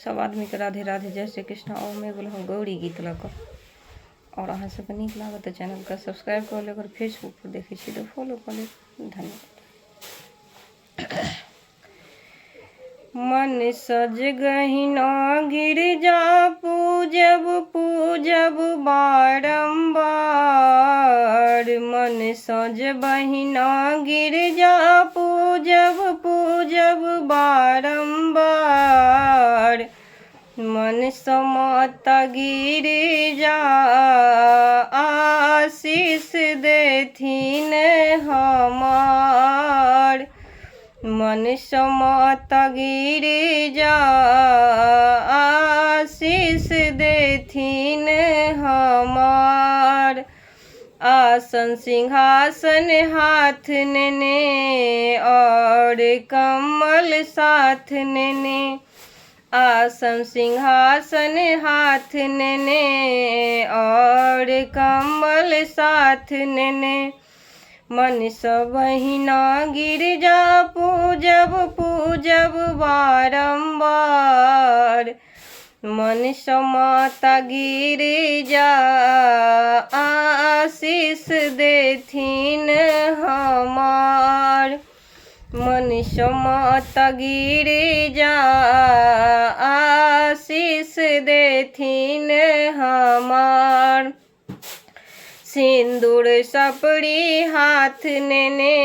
सब आदमी के राधे राधे, जय श्री कृष्ण। और मैं बोला हम गौरी गीत लग और अहाँ सबके नीक लागत तो चैनल का सब्सक्राइब कर ले, अगर फेसबुक पर देखे छी तो फॉलो कर ले। धन्यवाद। मन सज गहिना गिरजा पूजब पूजब बारंबार, मन सज बहिना गिरजा पूजब पूजब बारंबार, मन समाता गिरजा आशीष देथिन हमार, मन समाता गिरजा आशीष देथिन हमार, आसन सिंहासन हाथ नेने और कमल साथ नेने, आसन सिंहासन हाथ नेने और कमल साथ नेने, मन सबहिना गिरजा पूजब पूजब बारंबार, मन समाता गिरजा आशीष देथिन हमार, मन समाता गिरजा आशीष देथिन हमार, सिंदूर सपड़ी हाथ नेने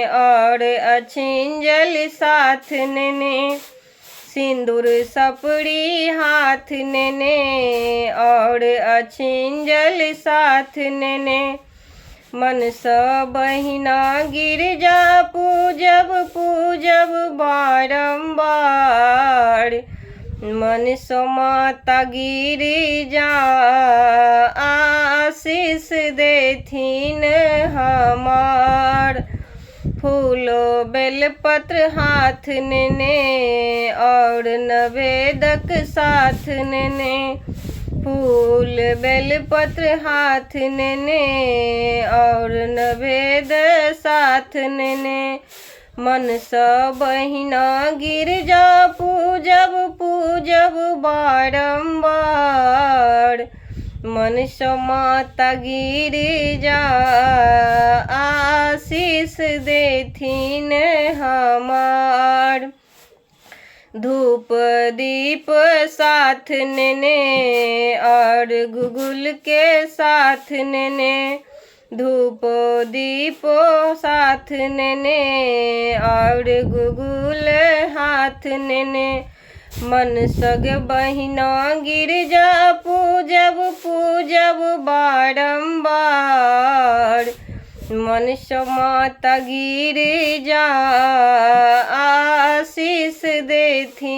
और अछिंजल साथ नेने, सिंदूर सपड़ी हाथ नेने और अछिंजल साथ नेने, मन सबहिना गिरजा पूजब पूजब बारंबार, मन समाता गिरजा आशीष देथिन हमार, फूलो बेलपत्र हाथ नेने और नवेदक साथ नेने, फूल बेलपत्र हाथ नेने और नवेद साथ नेने, मन सबहिना गिरजा पूजब पूजब बारंबार, मन समाता गिरजा आशीष देथिन हमार, धूप दीप साथ नेने और गुगुल के साथ नेने, धूप दीप साथ नेने और गुगुल हाथ नेने, मन सग बहिना गिरजा पूजब पूजब बारंबार, मन समाता गिरजा आशीष देथिन